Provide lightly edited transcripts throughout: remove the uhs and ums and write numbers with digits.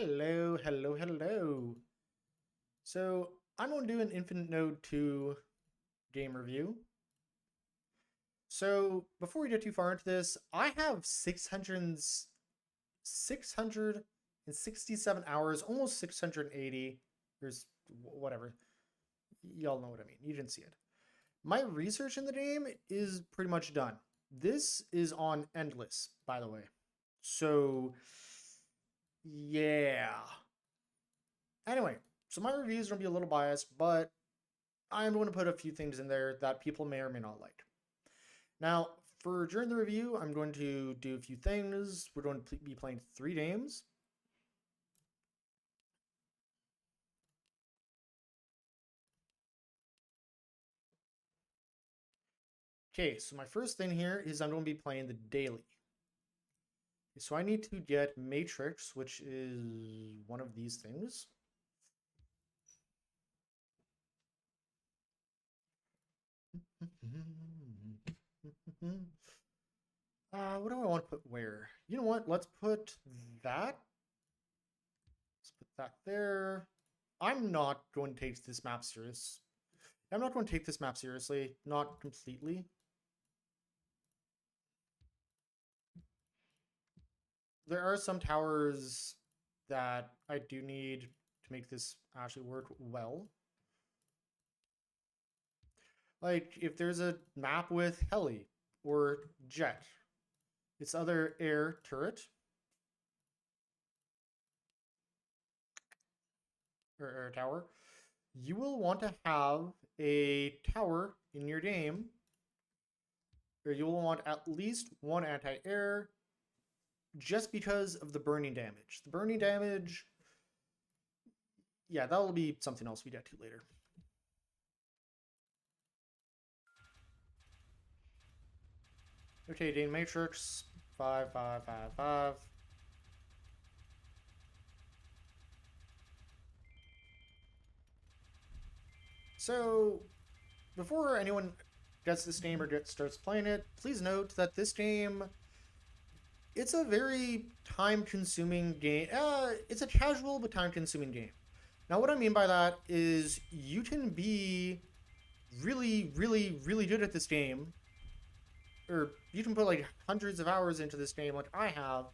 Hello, hello, hello. So I'm going to do an Infinitode 2 game review. So before we get too far into this, I have 667 hours, almost 680. There's whatever. Y'all know what I mean. You didn't see it. My research in the game is pretty much done. This is on Endless, by the way. So, yeah. Anyway, so my reviews are going to be a little biased, but I'm going to put a few things in there that people may or may not like. Now, for during the review, I'm going to do a few things. We're going to be playing 3 games. Okay, so my first thing here is I'm going to be playing the daily. So I need to get Matrix, which is one of these things. What do I want to put where? You know what? Let's put that. Let's put that there. I'm not going to take this map serious. I'm not going to take this map seriously. Not completely. There are some towers that I do need to make this actually work well. Like, if there's a map with heli or jet, it's other air turret or air tower, you will want to have a tower in your game, or you will want at least one anti-air just because of the burning damage. The burning damage, yeah, that'll be something else we get to later. Rotating matrix, 5, 5, 5, 5. So, before anyone gets this game or starts playing it, please note that this game, it's a very time-consuming game. It's a casual but time-consuming game. Now, what I mean by that is you can be really, really, really good at this game, or you can put like hundreds of hours into this game, like I have,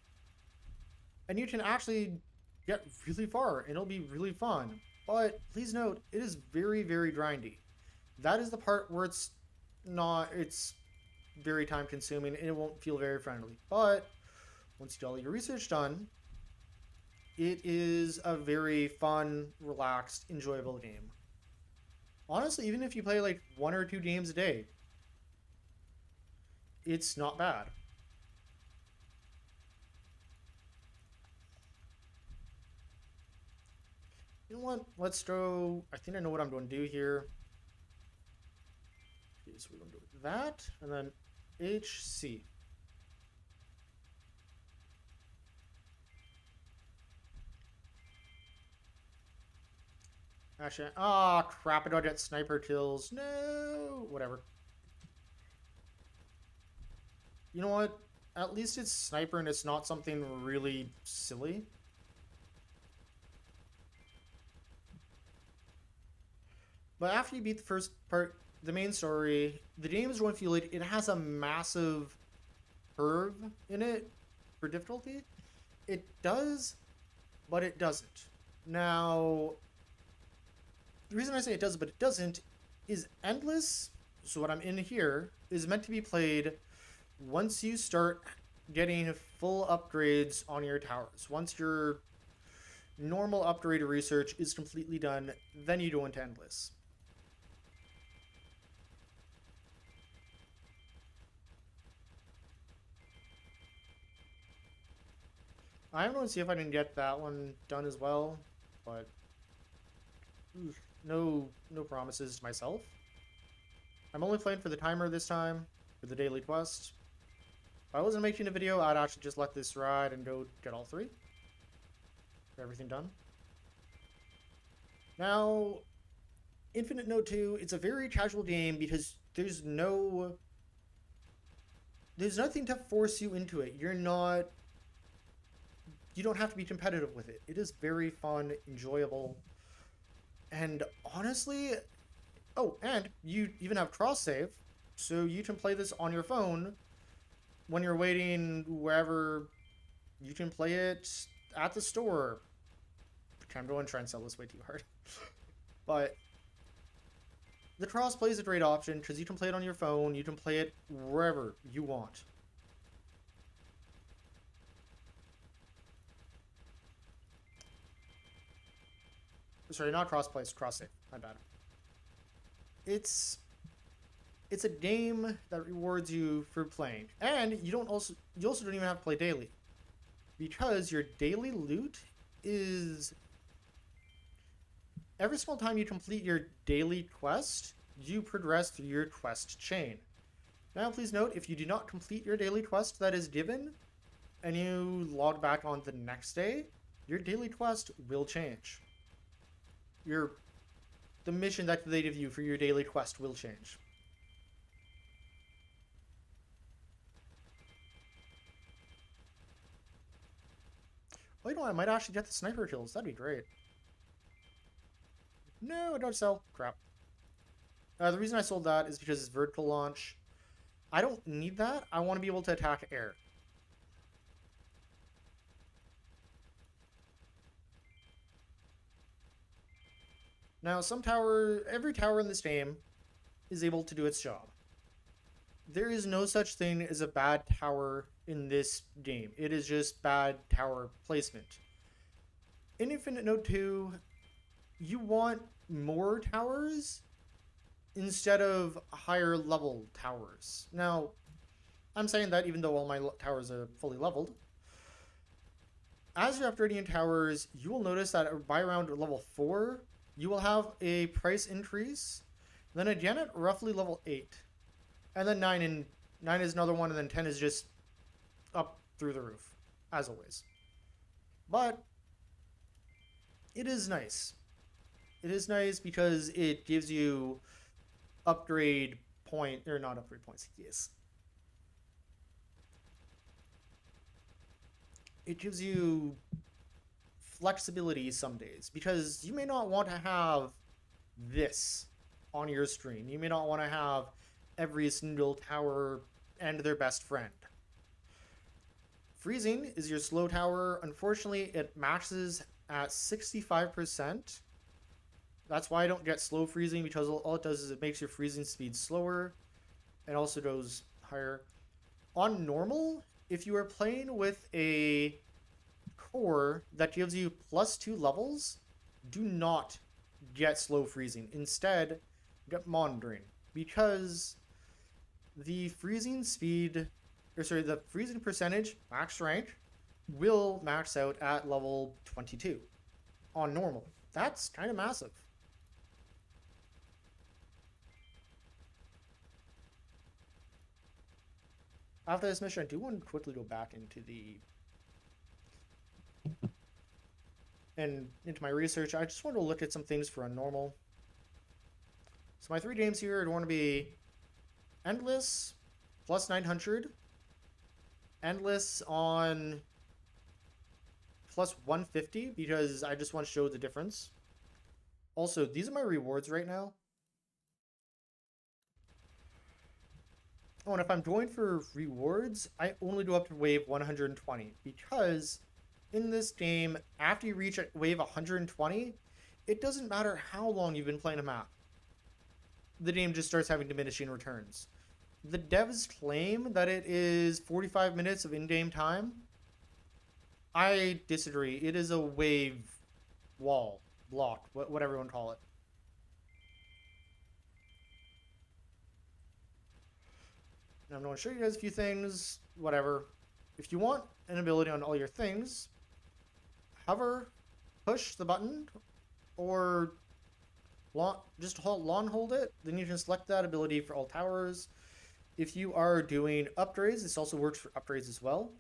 and you can actually get really far, and it'll be really fun. But please note, it is very, very grindy. That is the part where it's very time consuming and it won't feel very friendly. But once you get all your research done, it is a very fun, relaxed, enjoyable game. Honestly, even if you play like 1 or 2 games a day, it's not bad. You know what? Let's throw. I think I know what I'm going to do here. Okay, so we're going to do that, and then HC. Actually, crap! I don't get sniper kills. No, whatever. You know what? At least it's sniper and it's not something really silly. But after you beat the first part, the main story, the game is going to feel like it has a massive curve in it for difficulty. It does, but it doesn't. Now, the reason I say it does, but it doesn't, is Endless. So what I'm in here is meant to be played once you start getting full upgrades on your towers. Once your normal upgrade research is completely done, then you go into Endless. I'm going to see if I can get that one done as well, but no promises to myself. I'm only playing for the timer this time, for the daily quest. If I wasn't making a video, I'd actually just let this ride and go get all 3. Get everything done. Now, Infinitode 2, it's a very casual game because there's nothing to force you into it. You're not you don't have to be competitive with it. It is very fun, enjoyable, and honestly, oh, and you even have cross save, so you can play this on your phone when you're waiting wherever. You can play it at the store. I'm going to try and sell this way too hard. But the crossplay is a great option because you can play it on your phone. You can play it wherever you want. Sorry, not crossplay, it's cross save. My bad. It's a game that rewards you for playing, and you also don't even have to play daily, because your daily loot is every single time you complete your daily quest, you progress through your quest chain. Now, please note, if you do not complete your daily quest that is given, and you log back on the next day, your daily quest will change. The mission that they give you for your daily quest will change. Oh, you know what? I might actually get the sniper kills. That'd be great. No, I don't sell. Crap. The reason I sold that is because it's vertical launch. I don't need that. I want to be able to attack air. Now, every tower in this game is able to do its job. There is no such thing as a bad tower in this game. It is just bad tower placement. In Infinitode 2, you want more towers instead of higher level towers. Now, I'm saying that even though all my towers are fully leveled. As you're upgrading towers, you will notice that by around level 4, you will have a price increase. Then again at roughly level 8. And then 9 is another one, and then 10 is just up through the roof, as always. But it is nice. It is nice because it gives you upgrade point, or not upgrade points, yes. It gives you flexibility some days, because you may not want to have this on your screen. You may not want to have every single tower and their best friend. Freezing is your slow tower. Unfortunately, it maxes at 65%. That's why I don't get slow freezing, because all it does is it makes your freezing speed slower and also goes higher. On normal, if you are playing with a core that gives you +2 levels, do not get slow freezing. Instead, get monitoring, because the freezing speed, the freezing percentage max rank will max out at level 22 on normal. That's kind of massive. After this mission, I do want to quickly go back into my research. I just want to look at some things for a normal. So my 3 games here, I'd want to be Endless plus 900, Endless on plus 150, because I just want to show the difference. Also, these are my rewards right now. Oh, and if I'm going for rewards, I only go up to wave 120, because in this game, after you reach wave 120, it doesn't matter how long you've been playing a map. The game just starts having diminishing returns. The devs claim that it is 45 minutes of in-game time. I disagree. It is a wave wall, block, whatever you want to call it. Now I'm going to show you guys a few things, whatever. If you want an ability on all your things, hover, push the button, or just hold it. Then you can select that ability for all towers. If you are doing upgrades, this also works for upgrades as well.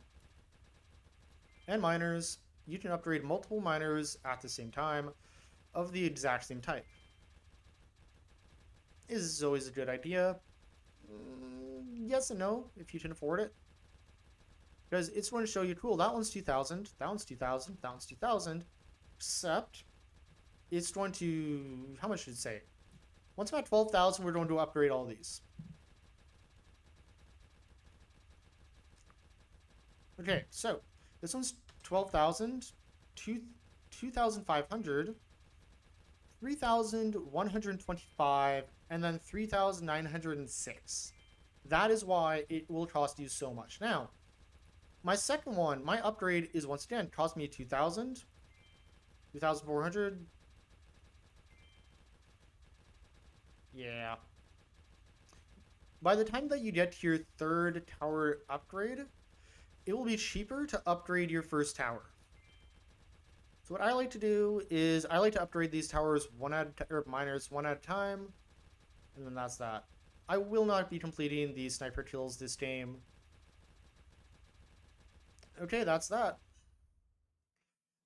And miners, you can upgrade multiple miners at the same time of the exact same type. Is this always a good idea? Yes and no, if you can afford it. Because it's going to show you, cool, that one's 2,000, that one's 2,000, that one's 2,000, except it's going to, how much should it say? Once I'm at 12,000, we're going to upgrade all these. Okay, so this one's 12,000, 2,500, 3,125, and then 3,906. That is why it will cost you so much. Now, my second one, my upgrade is once again cost me 2,000, 2,400. Yeah. By the time that you get to your third tower upgrade, it will be cheaper to upgrade your first tower. So what I like to do is I like to upgrade these towers miners one at a time, and then that's that. I will not be completing the sniper kills this game. Okay, that's that.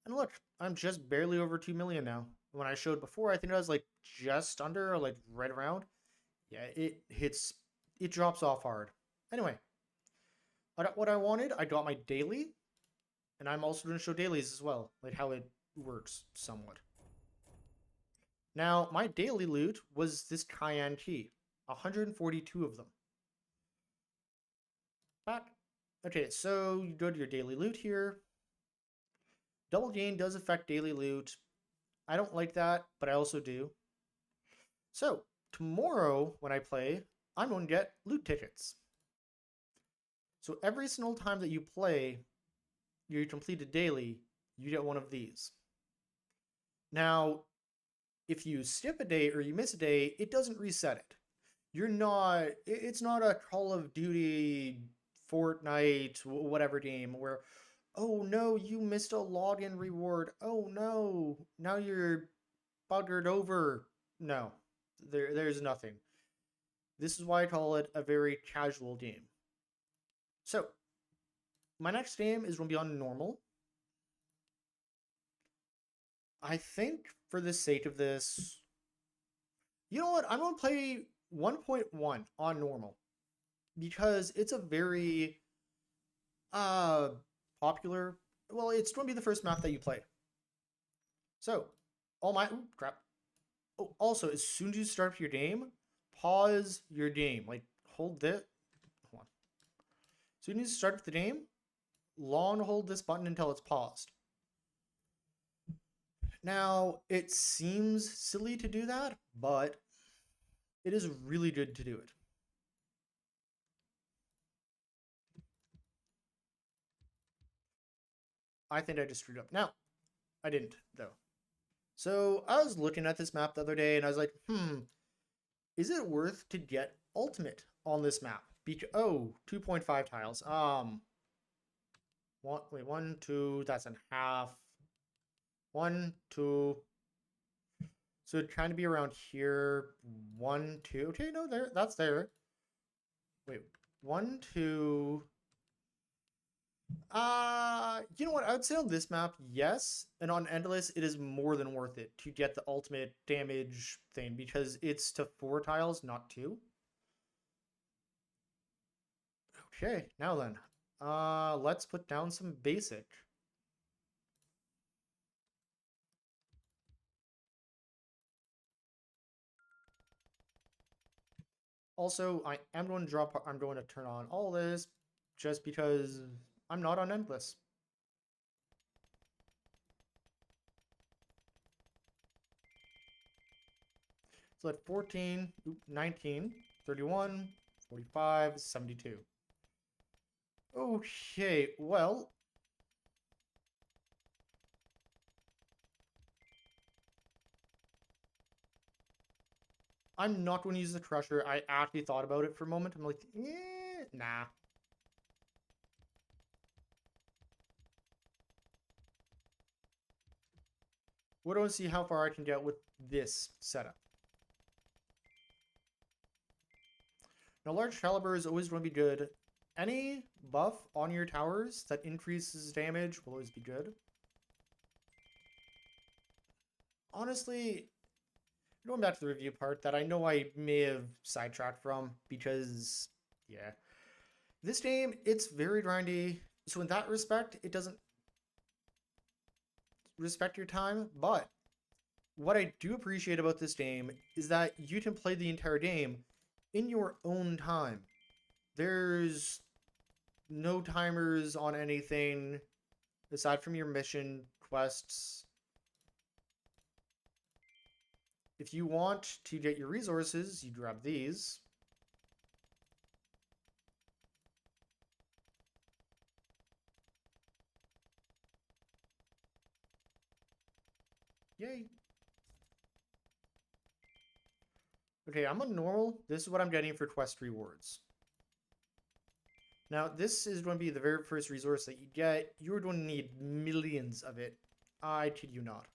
And look, I'm just barely over 2 million now. When I showed before, I think I was like just under, or like right around. Yeah, it drops off hard. Anyway, I got what I wanted. I got my daily, and I'm also going to show dailies as well, like how it works somewhat. Now, my daily loot was this Cayenne key, 142 of them. Back. Okay, so you go to your daily loot here. Double gain does affect daily loot. I don't like that, but I also do. So, tomorrow when I play, I'm going to get loot tickets. So every single time that you play, you complete a daily, you get one of these. Now, if you skip a day or you miss a day, it doesn't reset it. It's not a Call of Duty, Fortnite, whatever game where, oh no, you missed a login reward. Oh no, now you're buggered over. No, there's nothing. This is why I call it a very casual game. So, my next game is going to be on normal. I think for the sake of this, you know what? I'm going to play 1.1 on normal because it's a very uh popular. Well, it's going to be the first map that you play. So, crap. Oh, also, as soon as you start your game, pause your game. Like hold this. Hold on. As soon as you start the game, long hold this button until it's paused. Now, it seems silly to do that, but it is really good to do it. I think I just screwed up. Now, I didn't, though. So, I was looking at this map the other day, and I was like, is it worth to get Ultimate on this map? 2.5 tiles. One, two, that's in half. 1, 2. So it'd kind of be around here. 1, 2. Okay, no, that's there. Wait, 1, 2. You know what? I would say on this map, yes. And on Endless, it is more than worth it to get the ultimate damage thing because it's to 4 tiles, not 2. Okay, now then. Let's put down some basic. Also, I'm going to turn on all this just because I'm not on Endless. So at 14, 19, 31, 45, 72. Okay, well. I'm not going to use the Crusher. I actually thought about it for a moment. I'm like, nah. We don't see how far I can get with this setup. Now, large caliber is always going to be good. Any buff on your towers that increases damage will always be good. Honestly, going back to the review part that I know I may have sidetracked from because, yeah. This game, it's very grindy. So in that respect, it doesn't respect your time. But what I do appreciate about this game is that you can play the entire game in your own time. There's no timers on anything aside from your mission quests. If you want to get your resources, you grab these. Yay. Okay, I'm on normal. This is what I'm getting for quest rewards. Now, this is going to be the very first resource that you get. You're going to need millions of it. I kid you not.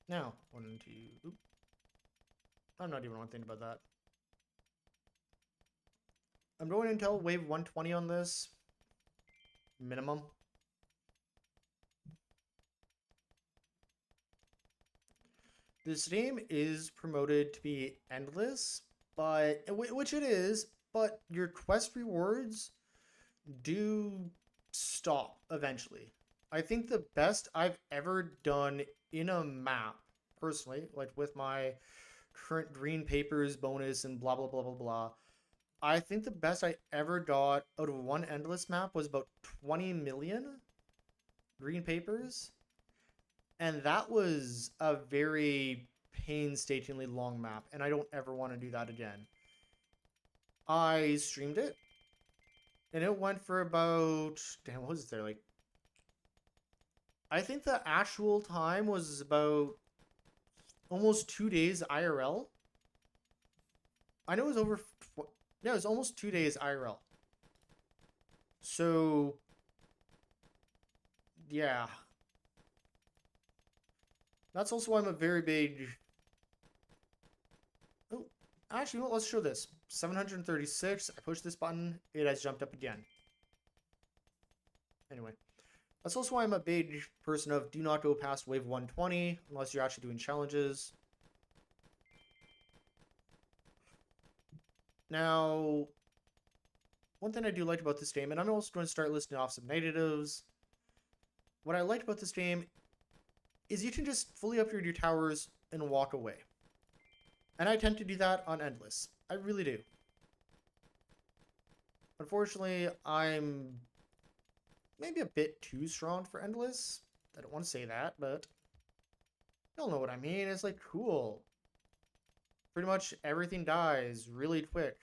Now, 1, 2... Oop. I'm not even thinking about that. I'm going until wave 120 on this. Minimum. This game is promoted to be endless, but which it is, but your quest rewards do stop eventually. I think the best I've ever done in a map, personally, like with my current green papers bonus and blah blah blah blah blah, I think the best I ever got out of one endless map was about 20 million green papers. And that was a very painstakingly long map, and I don't ever want to do that again. I streamed it, and it went for about... Damn, what was there? Like, I think the actual time was about almost 2 days IRL. I know it was over... Yeah, it was almost 2 days IRL. So, yeah. That's also why I'm a very big... Oh, actually, you know what? Let's show this. 736. I push this button. It has jumped up again. Anyway. That's also why I'm a big person of do not go past wave 120 unless you're actually doing challenges. Now, one thing I do like about this game, and I'm also going to start listing off some negatives. What I liked about this game is you can just fully upgrade your towers and walk away. And I tend to do that on Endless. I really do. Unfortunately, I'm maybe a bit too strong for Endless. I don't want to say that, but you'll know what I mean. It's like, cool. Pretty much everything dies really quick.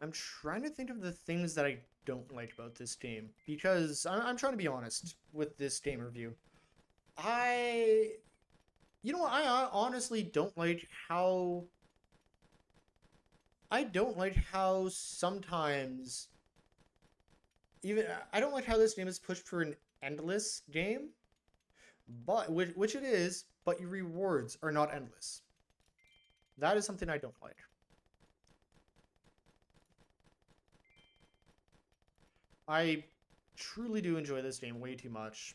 I'm trying to think of the things that I don't like about this game, because I'm trying to be honest with this game review. You know what, I honestly don't like how... I don't like how sometimes... I don't like how this game is pushed for an endless game, but which it is, but your rewards are not endless. That is something I don't like. I truly do enjoy this game way too much.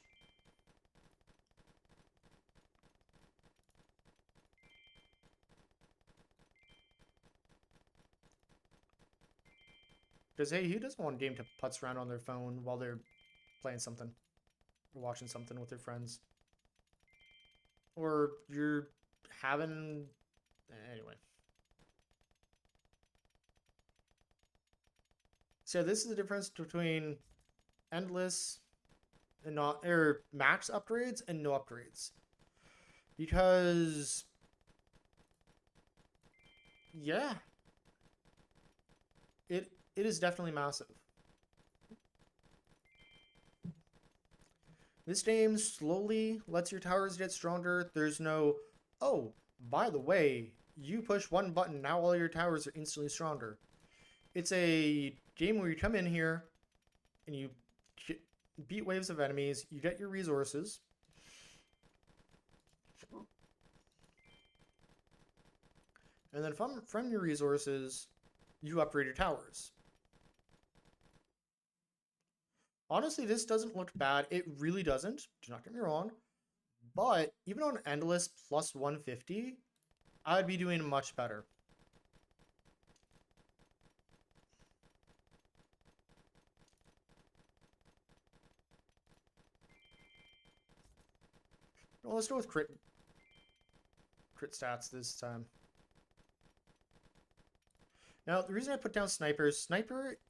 Because, hey, who doesn't want a game to putz around on their phone while they're playing something? Or watching something with their friends? Or you're having... Anyway. So this is the difference between endless and not... or max upgrades and no upgrades. Because... yeah. It is definitely massive. This game slowly lets your towers get stronger. There's no, oh, by the way, you push one button, now all your towers are instantly stronger. It's a game where you come in here and you beat waves of enemies, you get your resources, And then from your resources, you upgrade your towers. Honestly, this doesn't look bad. It really doesn't. Do not get me wrong. But even on Endless plus 150, I'd be doing much better. Well, let's go with crit stats this time. Now, the reason I put down Sniper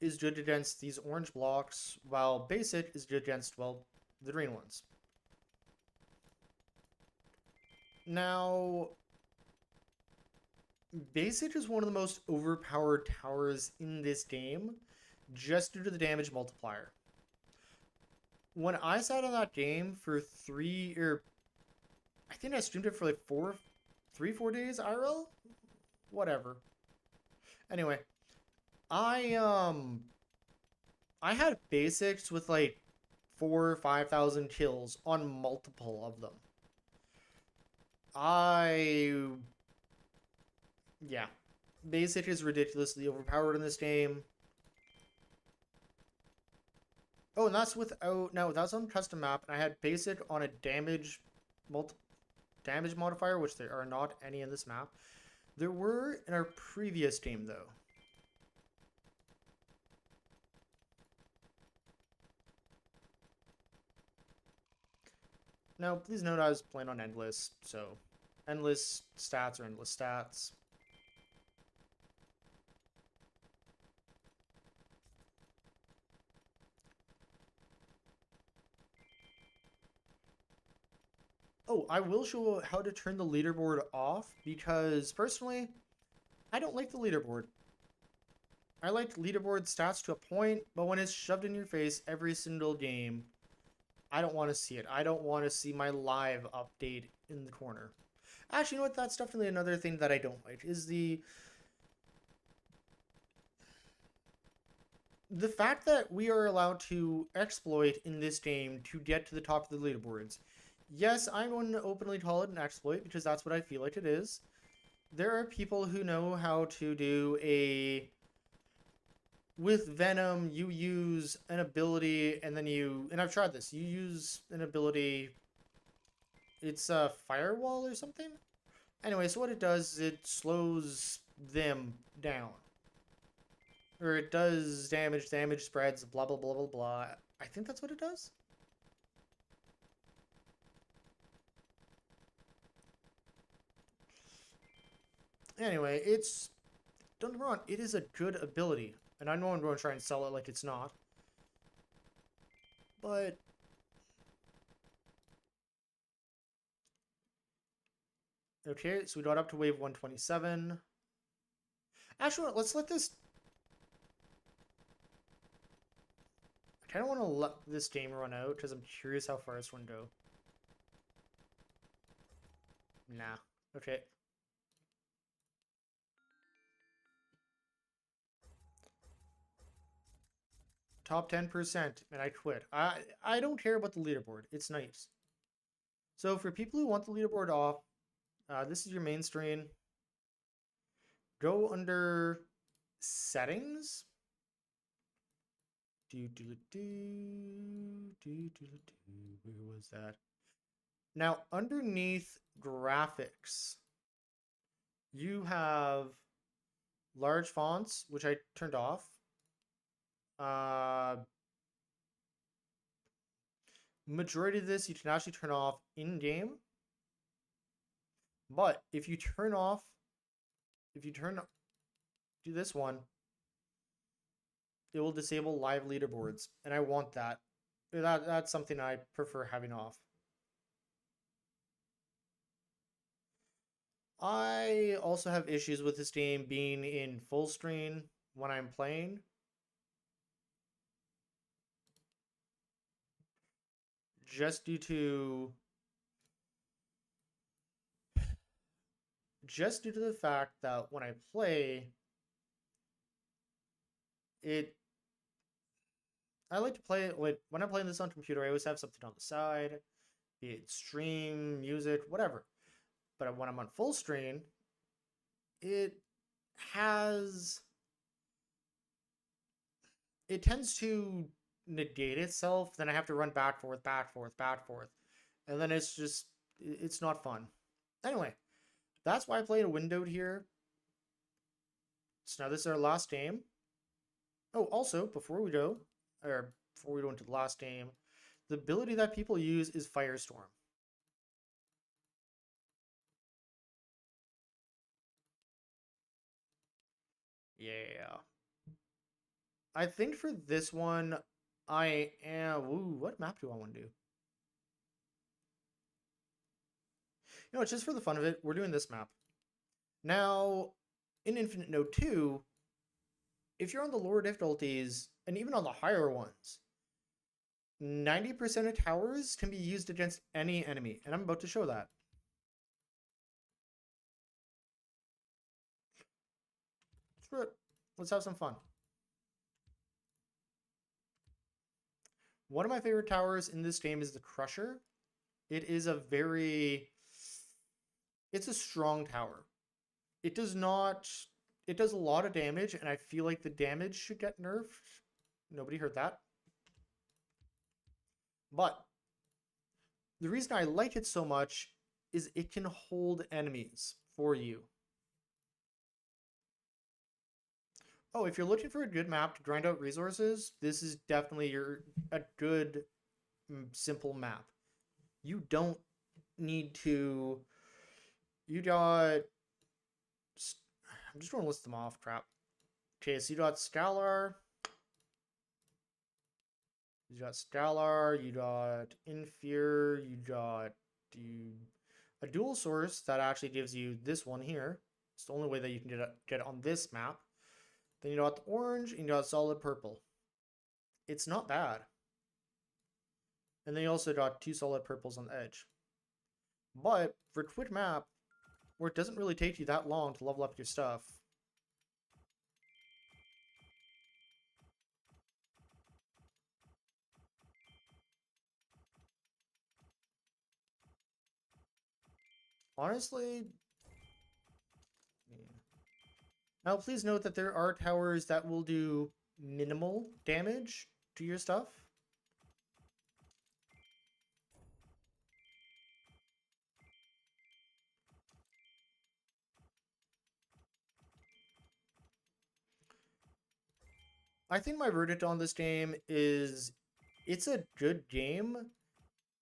is good against these orange blocks, while Basic is good against, well, the green ones. Now, Basic is one of the most overpowered towers in this game, just due to the damage multiplier. When I sat on that game for I think I streamed it for like 4 days IRL? Whatever. Anyway, I had basics with like 4,000 or 5,000 kills on multiple of them. Yeah, basic is ridiculously overpowered in this game. Oh, and that's without no, that's on custom map, and I had basic on a damage modifier, which there are not any in this map. There were in our previous game though. Now, please note I was playing on Endless, so Endless stats are Endless stats. Oh, I will show how to turn the leaderboard off, because personally, I don't like the leaderboard. I like leaderboard stats to a point, but when it's shoved in your face every single game, I don't want to see it. I don't want to see my live update in the corner. Actually, you know what? That's definitely another thing that I don't like, is the fact that we are allowed to exploit in this game to get to the top of the leaderboards. Yes, I'm going to openly call it an exploit because that's what I feel like it is. There are people who know how to do a... With Venom, you use an ability and then you... And I've tried this. You use an ability... It's a firewall or something? Anyway, so what it does is it slows them down. Or it does damage spreads, blah, blah, blah, blah, blah. I think that's what it does? Anyway, it's... Don't get me wrong, it is a good ability. And I know I'm going to try and sell it like it's not. But... Okay, so we got up to wave 127. Actually, let's let this... I kind of want to let this game run out, because I'm curious how far this one go. Nah. Okay. Top 10%, and I quit. I don't care about the leaderboard. It's nice. So for people who want the leaderboard off, this is your main screen. Go under settings. Where was that? Now, underneath graphics, you have large fonts, which I turned off. Majority of this you can actually turn off in-game. But if you do this one, it will disable live leaderboards, and I want that. That's something I prefer having off. I also have issues with this game being in full screen when I'm playing. Just due to the fact that when I play, I like to play it when I'm playing this on computer. I always have something on the side, be it stream, music, whatever. But when I'm on full screen, it has it tends to negate itself. Then I have to run back forth, back forth, back forth, and then it's not fun. Anyway, that's why I played a windowed here. So now this is our last game. Oh, also before we go into the last game, the ability that people use is Firestorm. Yeah. I think for this one, I am. Ooh, what map do I want to do? It's just for the fun of it. We're doing this map. Now, in Infinitode 2, if you're on the lower difficulties, and even on the higher ones, 90% of towers can be used against any enemy, and I'm about to show that. Screw it. Let's have some fun. One of my favorite towers in this game is the Crusher. It is a very... It's a strong tower. It does not... It does a lot of damage, and I feel like the damage should get nerfed. Nobody heard that. But the reason I like it so much is it can hold enemies for you. Oh, if you're looking for a good map to grind out resources, this is definitely a good, simple map. You don't need to... You got... I'm just going to list them off, crap. Okay, so you got Scalar. You got Scalar, you got Inferior, you got a dual source that actually gives you this one here. It's the only way that you can get it on this map. Then you got the orange, and you got solid purple. It's not bad. And then you also got 2 solid purples on the edge. But for a quick map, where it doesn't really take you that long to level up your stuff, honestly... Yeah. Now, please note that there are towers that will do minimal damage to your stuff. I think my verdict on this game is it's a good game.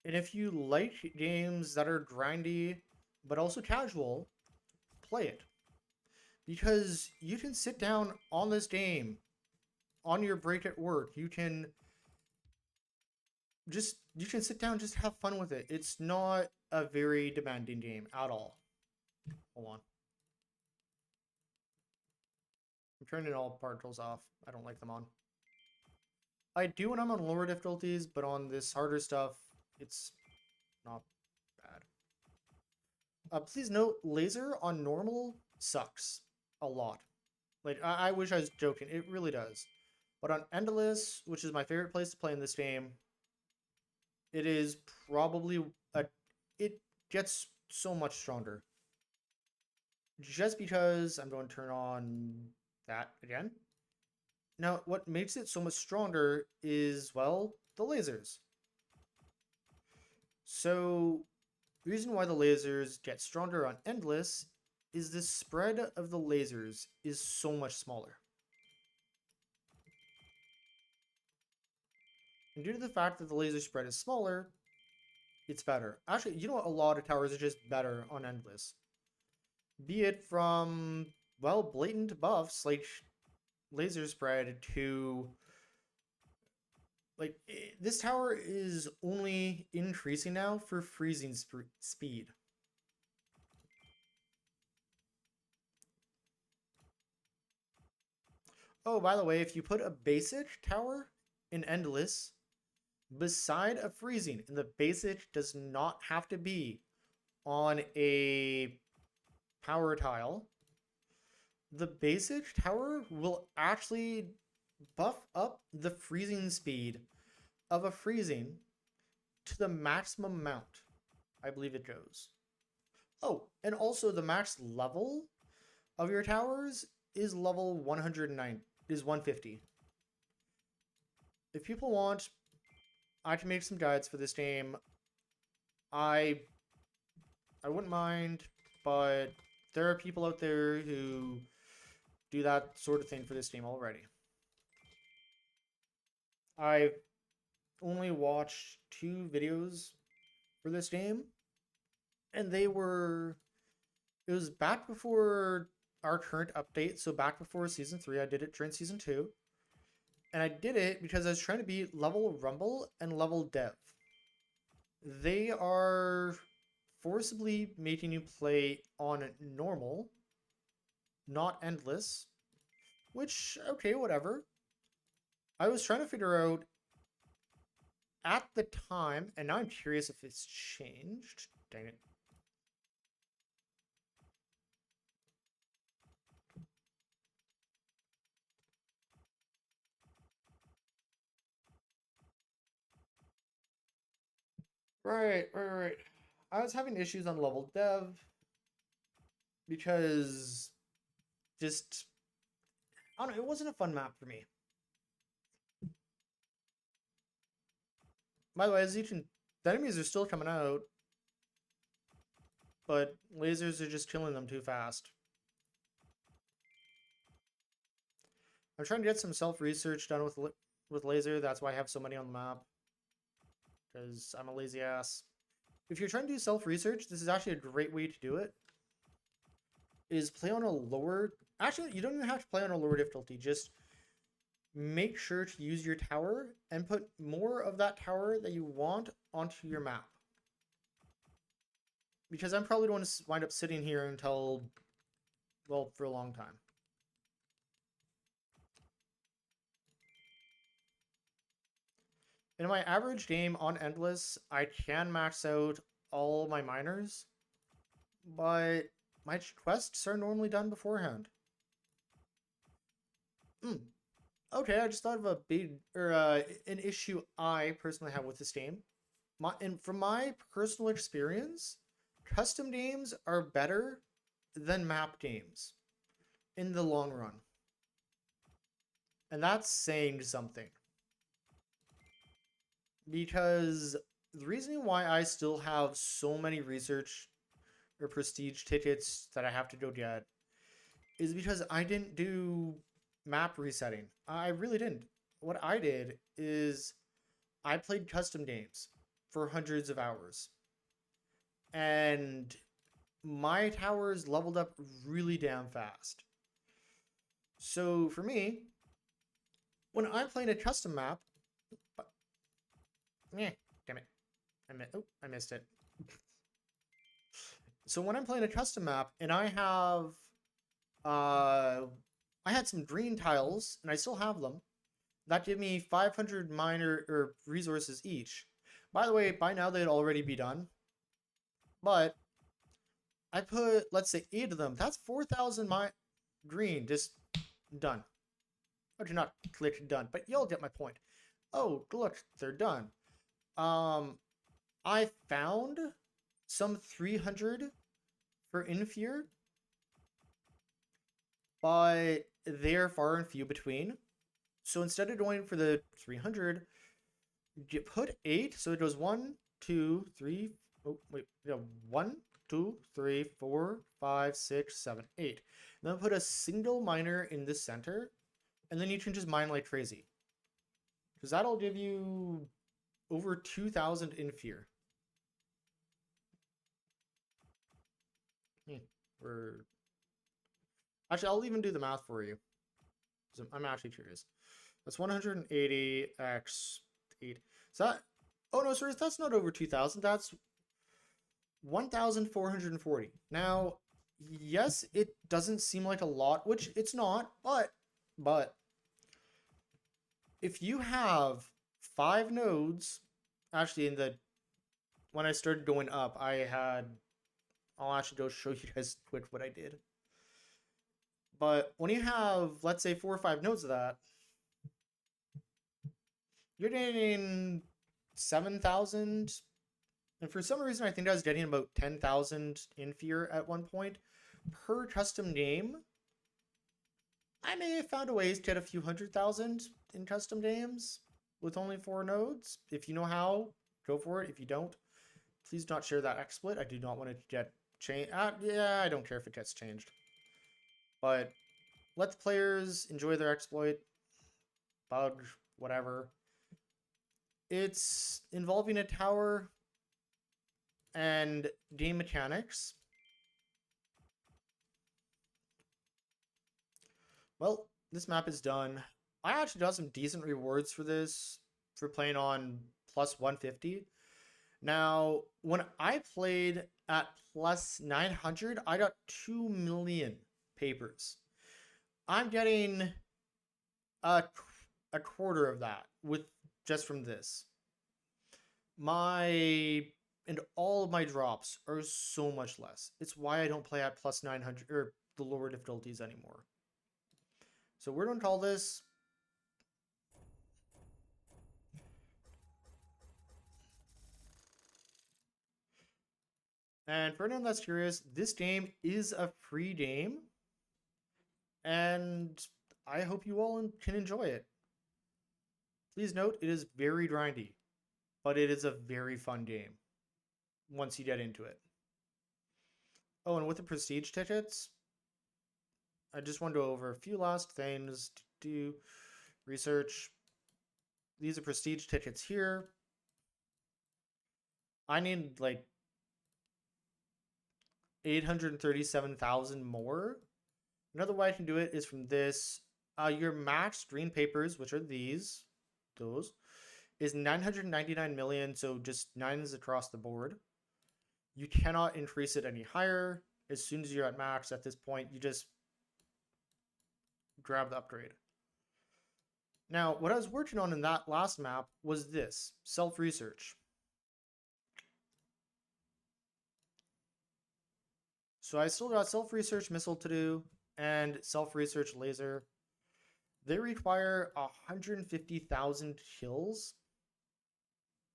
And if you like games that are grindy, but also casual, play it. Because you can sit down on this game on your break at work. You can sit down, just have fun with it. It's not a very demanding game at all. Hold on. I'm turning all particles off. I don't like them on. I do when I'm on lower difficulties, but on this harder stuff, it's not bad. Please note, laser on normal sucks a lot. Like, I wish I was joking. It really does. But on Endless, which is my favorite place to play in this game, it is probably it gets so much stronger. Just because I'm going to turn on that again. Now, what makes it so much stronger is, well, the lasers. So, the reason why the lasers get stronger on Endless is the spread of the lasers is so much smaller. And due to the fact that the laser spread is smaller, it's better. Actually, you know what? A lot of towers are just better on Endless. Be it from, well, blatant buffs like laser spread to... Like, this tower is only increasing now for freezing speed. Oh, by the way, if you put a basic tower in Endless beside a freezing, and the basic does not have to be on a power tile, the basic tower will actually buff up the freezing speed of a freezing to the maximum amount. I believe it goes. Oh, and also the max level of your towers is level 109, is 150. If people want, I can make some guides for this game. I wouldn't mind, but there are people out there who do that sort of thing for this game already. I've only watched 2 videos for this game, and they were, it was back before our current update, so back before Season 3. I did it during Season 2, and I did it because I was trying to beat level Rumble and level Dev. They are forcibly making you play on normal, not endless, which, okay, whatever. I was trying to figure out at the time, and now I'm curious if it's changed. Dang it. Right. I was having issues on level dev because just, I don't know, it wasn't a fun map for me. By the way, as you can, the enemies are still coming out, but lasers are just killing them too fast. I'm trying to get some self-research done with laser. That's why I have so many on the map. Because I'm a lazy ass. If you're trying to do self-research, this is actually a great way to do it. Is play on a lower... Actually, you don't even have to play on a lower difficulty. Just make sure to use your tower and put more of that tower that you want onto your map. Because I'm probably going to wind up sitting here until, well, for a long time. In my average game on Endless, I can max out all my miners, but my quests are normally done beforehand. Okay, I just thought of a big, or an issue I personally have with this game. And from my personal experience, custom games are better than map games in the long run. And that's saying something. Because the reason why I still have so many research or prestige tickets that I have to go get is because I didn't do map resetting. I really didn't. What I did is I played custom games for hundreds of hours. And my towers leveled up really damn fast. So for me, when I'm playing a custom map, damn it. I missed it. So when I'm playing a custom map and I have, I had some green tiles and I still have them that give me 500 miner or resources each. By the way, by now they'd already be done. But I put, let's say, 8 of them. That's 4,000 green, just done. I do not click done, but you'll get my point. Oh, look, they're done. I found some 300 for Infear, but they're far and few between. So instead of going for the 300, you put 8, so it goes 1, 2, 3, oh, wait, yeah, 1, 2, 3, 4, 5, 6, 7, 8. And then put a single miner in the center, and then you can just mine like crazy. Because that'll give you over 2,000 Infear. Or actually, I'll even do the math for you. I'm actually curious. That's 180 x 8. So that, oh no, sorry, that's not over 2,000. That's 1,440. Now, yes, it doesn't seem like a lot, which it's not, but if you have 5 nodes, actually when I started going up, I'll actually go show you guys quick what I did. But when you have, let's say, 4 or 5 nodes of that, you're getting 7,000. And for some reason, I think I was getting about 10,000 Infear at one point per custom game I may have found a ways to get a few 100,000 in custom games with only 4 nodes. If you know how, go for it. If you don't, please do not share that exploit. I do not want it to get changed. Yeah, I don't care if it gets changed. But let the players enjoy their exploit, bug, whatever. It's involving a tower and game mechanics. Well, this map is done. I actually got some decent rewards for this for playing on plus 150. Now, when I played at plus 900, I got 2 million papers. I'm getting a, a quarter of that with just from this. My and all of my drops are so much less. It's why I don't play at plus 900 or the lower difficulties anymore. So we're going to call this and for anyone that's curious, this game is a free game and I hope you all can enjoy it. Please note it is very grindy, but it is a very fun game once you get into it. Oh, and with the prestige tickets, I just want to go over a few last things to do research. These are prestige tickets here. I need like 837,000 more. Another way I can do it is from this. Your max green papers, which are those, is 999 million, so just nines across the board. You cannot increase it any higher. As soon as you're at max at this point, you just grab the upgrade. Now, what I was working on in that last map was this, self-research. So I still got self-research missile to do and self-research laser. They require 150,000 kills.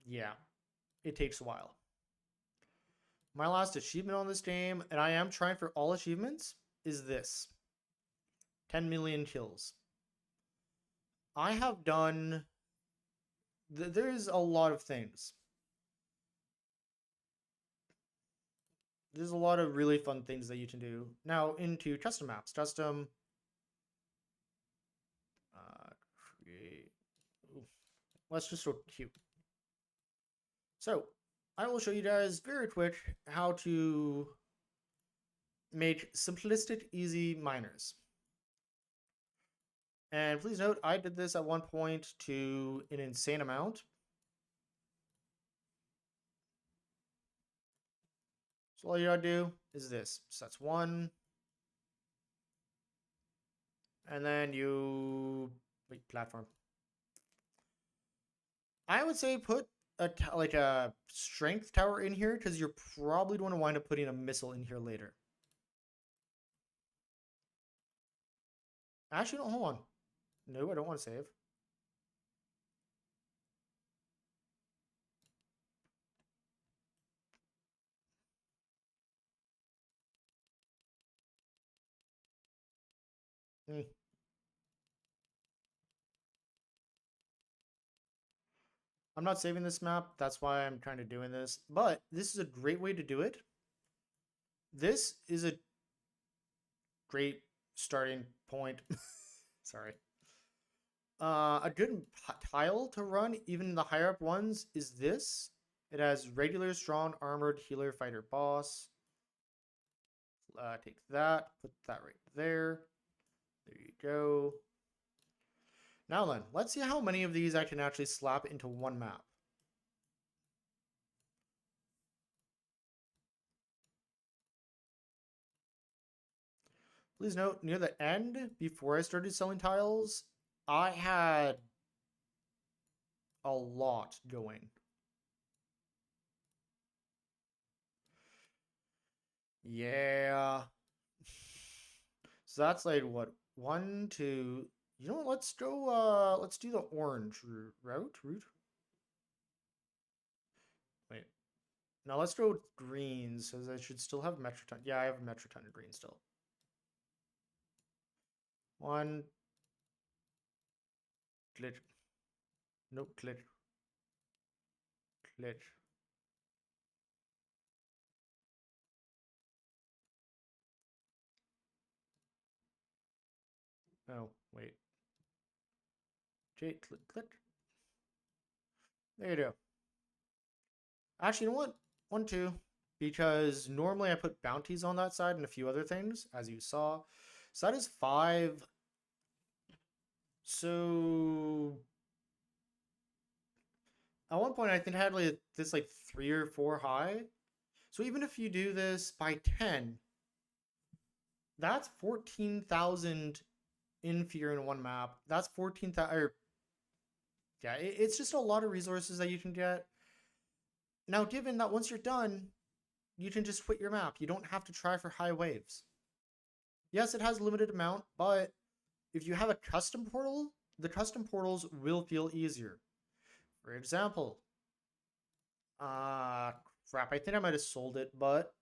Yeah, it takes a while. My last achievement on this game, and I am trying for all achievements, is this. 10 million kills. I have done... There's a lot of things. There's a lot of really fun things that you can do. Now, into custom maps. Custom... create... Ooh. Let's just go cute. So, I will show you guys very quick how to make simplistic, easy miners. And please note, I did this at one point to an insane amount. So all you gotta do is this. So that's one. And then you... Wait, platform. I would say put like a strength tower in here because you're probably going to wind up putting a missile in here later. Actually, no, hold on. No, I don't want to save. Hmm. I'm not saving this map. That's why I'm kind of doing this. But this is a great way to do it. This is a great starting point. Sorry. A good tile to run, even the higher up ones, is this. It has regular, strong, armored, healer, fighter, boss. Take that, put that right there. There you go. Now then, let's see how many of these I can actually slap into one map. Please note, near the end, before I started selling tiles, I had a lot going. Yeah. So that's like what? One, two. You know what? Let's go let's do the orange route. Wait. Now let's go greens, because I should still have Metroton. Yeah, I have a Metroton of green still. One. Glitch. Nope, glitch. Glitch. Oh, wait. Jade, glitch. There you go. Actually, you know what? 1, 2. Because normally I put bounties on that side and a few other things, as you saw. So that is 5. So at one point I think I had like this like 3 or 4 high. So even if you do this by 10, that's 14,000 inferior in one map. That's 14,000. Yeah, it's just a lot of resources that you can get. Now, given that once you're done, you can just quit your map. You don't have to try for high waves. Yes, it has a limited amount, but if you have a custom portal, the custom portals will feel easier. For example, crap, I think I might have sold it, but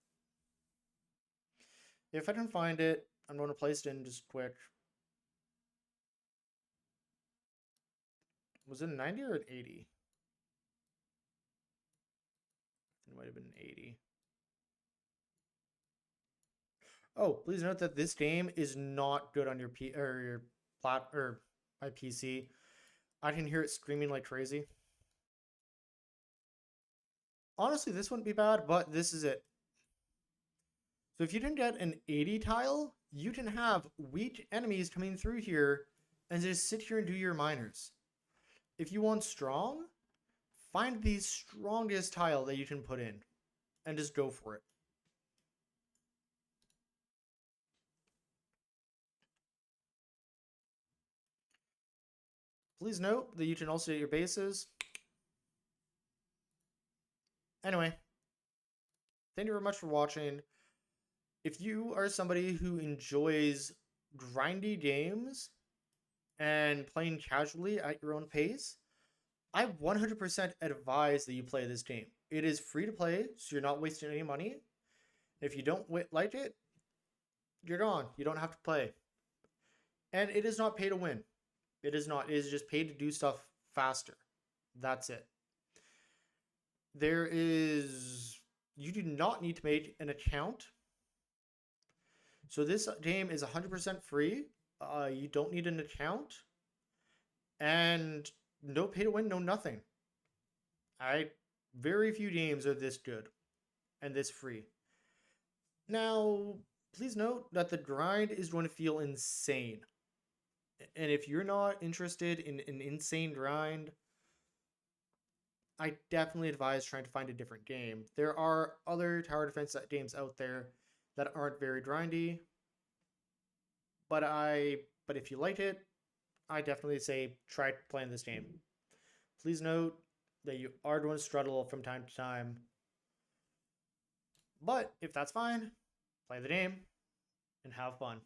if I can find it, I'm going to place it in just quick. Was it 90 or an 80? It might have been 80. Oh, please note that this game is not good on your my PC. I can hear it screaming like crazy. Honestly, this wouldn't be bad, but this is it. So if you didn't get an 80 tile, you can have weak enemies coming through here and just sit here and do your miners. If you want strong, find the strongest tile that you can put in and just go for it. Please note that you can also get your bases. Anyway, thank you very much for watching. If you are somebody who enjoys grindy games and playing casually at your own pace, I 100% advise that you play this game. It is free to play, so you're not wasting any money. If you don't like it, you're gone. You don't have to play. And it is not pay to win. It is not. It is just paid to do stuff faster. That's it. You do not need to make an account. So this game is 100% free. You don't need an account. And no pay to win, no nothing. Very few games are this good and this free. Now, please note that the grind is going to feel insane. And if you're not interested in an insane grind, I definitely advise trying to find a different game. There are other tower defense games out there that aren't very grindy, but if you like it, I definitely say try playing this game. Please note that you are going to struggle from time to time, but if that's fine, play the game and have fun.